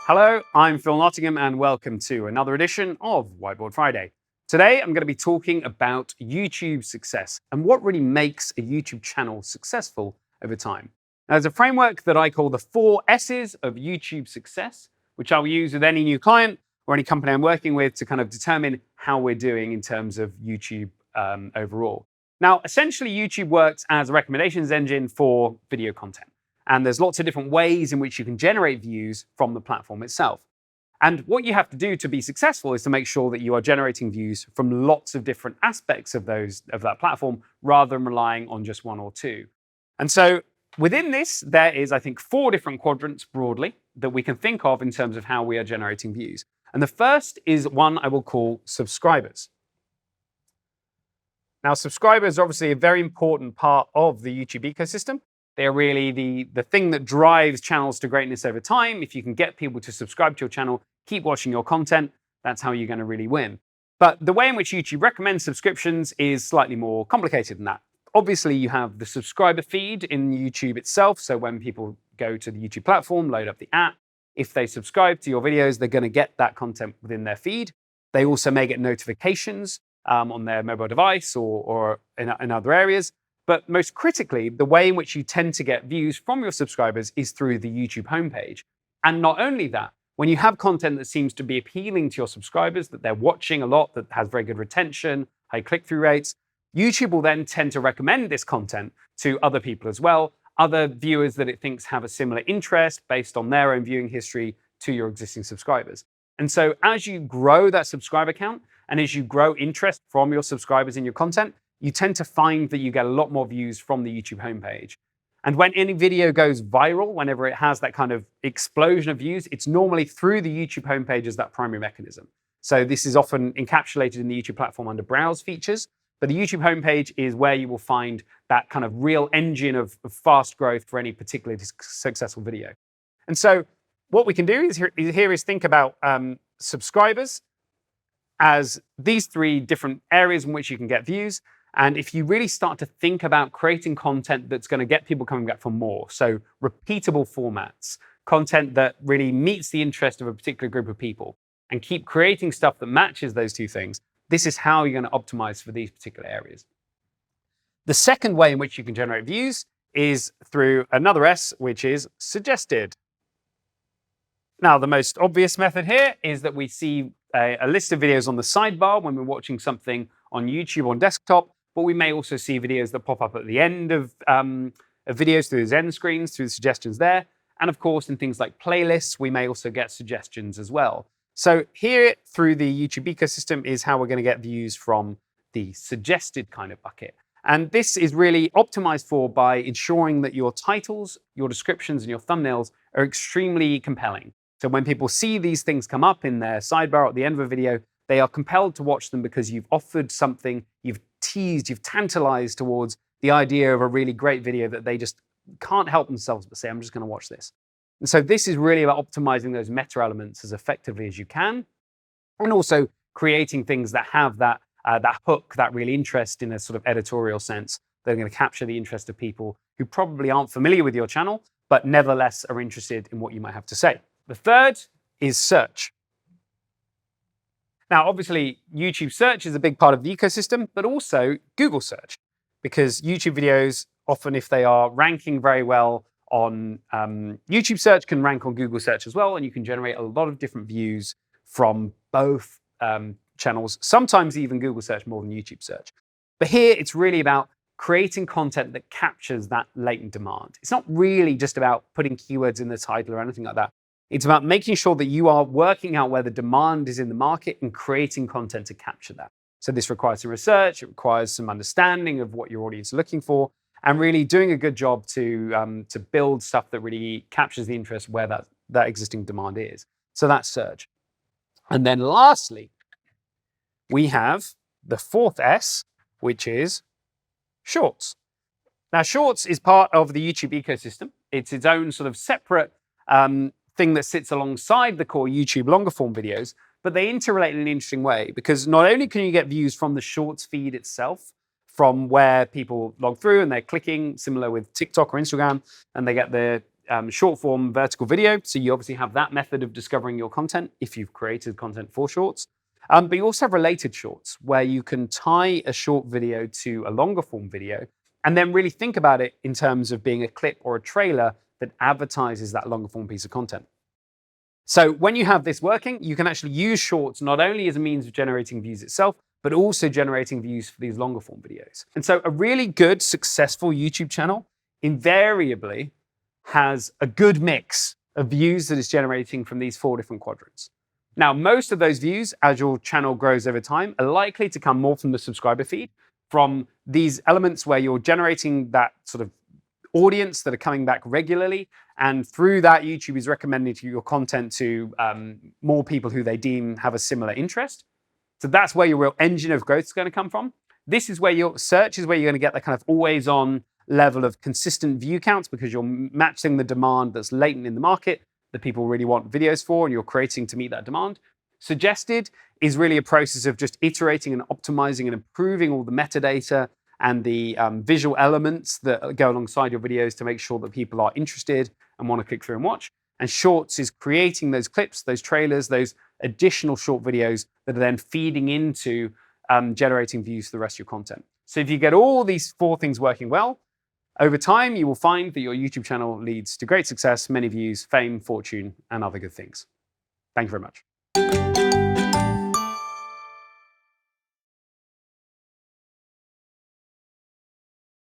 Hello, I'm Phil Nottingham and welcome to another edition of Whiteboard Friday. Today I'm going to be talking about YouTube success and what really makes a YouTube channel successful over time. Now, there's a framework that I call the 4 S's of YouTube success, which I'll use with any new client or any company I'm working with to kind of determine how we're doing in terms of YouTube overall. Now, essentially, YouTube works as a recommendations engine for video content. And there's lots of different ways in which you can generate views from the platform itself. And what you have to do to be successful is to make sure that you are generating views from lots of different aspects of that platform rather than relying on just one or two. And so within this, there is, I think, 4 different quadrants broadly that we can think of in terms of how we are generating views. And the first is one I will call subscribers. Now, subscribers are obviously a very important part of the YouTube ecosystem. They're really the thing that drives channels to greatness over time. If you can get people to subscribe to your channel, keep watching your content, that's how you're going to really win. But the way in which YouTube recommends subscriptions is slightly more complicated than that. Obviously, you have the subscriber feed in YouTube itself. So when people go to the YouTube platform, load up the app, if they subscribe to your videos, they're going to get that content within their feed. They also may get notifications on their mobile device or in other areas. But most critically, the way in which you tend to get views from your subscribers is through the YouTube homepage. And not only that, when you have content that seems to be appealing to your subscribers, that they're watching a lot, that has very good retention, high click-through rates, YouTube will then tend to recommend this content to other people as well, other viewers that it thinks have a similar interest based on their own viewing history to your existing subscribers. And so as you grow that subscriber count, and as you grow interest from your subscribers in your content, you tend to find that you get a lot more views from the YouTube homepage. And when any video goes viral, whenever it has that kind of explosion of views, it's normally through the YouTube homepage as that primary mechanism. So this is often encapsulated in the YouTube platform under browse features, but the YouTube homepage is where you will find that kind of real engine of fast growth for any particularly successful video. And so what we can do is think about subscribers as these 3 different areas in which you can get views. And if you really start to think about creating content that's going to get people coming back for more, so repeatable formats, content that really meets the interest of a particular group of people, and keep creating stuff that matches those 2 things, this is how you're going to optimize for these particular areas. The second way in which you can generate views is through another S, which is suggested. Now, the most obvious method here is that we see a list of videos on the sidebar when we're watching something on YouTube on desktop, but we may also see videos that pop up at the end of videos through those end screens, through the suggestions there. And of course, in things like playlists, we may also get suggestions as well. So here through the YouTube ecosystem is how we're going to get views from the suggested kind of bucket. And this is really optimized for by ensuring that your titles, your descriptions, and your thumbnails are extremely compelling. So when people see these things come up in their sidebar at the end of a video, they are compelled to watch them because you've offered something, you've teased, you've tantalized towards the idea of a really great video that they just can't help themselves but say, I'm just going to watch this. And so this is really about optimizing those meta elements as effectively as you can, and also creating things that have that hook, that real interest in a sort of editorial sense. They're going to capture the interest of people who probably aren't familiar with your channel, but nevertheless are interested in what you might have to say. The third is search. Now, obviously, YouTube search is a big part of the ecosystem, but also Google search, because YouTube videos, often if they are ranking very well on YouTube search, can rank on Google search as well, and you can generate a lot of different views from both channels, sometimes even Google search more than YouTube search. But here, it's really about creating content that captures that latent demand. It's not really just about putting keywords in the title or anything like that. It's about making sure that you are working out where the demand is in the market and creating content to capture that. So this requires some research, it requires some understanding of what your audience is looking for, and really doing a good job to build stuff that really captures the interest where that existing demand is. So that's search. And then lastly, we have the 4th S, which is Shorts. Now, Shorts is part of the YouTube ecosystem. It's its own sort of separate thing that sits alongside the core YouTube longer form videos, but they interrelate in an interesting way, because not only can you get views from the Shorts feed itself, from where people log through and they're clicking, similar with TikTok or Instagram, and they get the short form vertical video. So you obviously have that method of discovering your content if you've created content for shorts. But you also have related shorts where you can tie a short video to a longer form video and then really think about it in terms of being a clip or a trailer that advertises that longer form piece of content. So when you have this working, you can actually use shorts not only as a means of generating views itself, but also generating views for these longer form videos. And so a really good, successful YouTube channel invariably has a good mix of views that it's generating from these 4 different quadrants. Now, most of those views, as your channel grows over time, are likely to come more from the subscriber feed, from these elements where you're generating that sort of audience that are coming back regularly, and through that, YouTube is recommending your content to more people who they deem have a similar interest. So that's where your real engine of growth is going to come from. This is where your search is where you're going to get the kind of always on level of consistent view counts, because you're matching the demand that's latent in the market that people really want videos for, and you're creating to meet that demand. Suggested is really a process of just iterating and optimizing and improving all the metadata and the visual elements that go alongside your videos to make sure that people are interested and want to click through and watch. And shorts is creating those clips, those trailers, those additional short videos that are then feeding into generating views for the rest of your content. So if you get all these 4 things working well, over time, you will find that your YouTube channel leads to great success, many views, fame, fortune, and other good things. Thank you very much.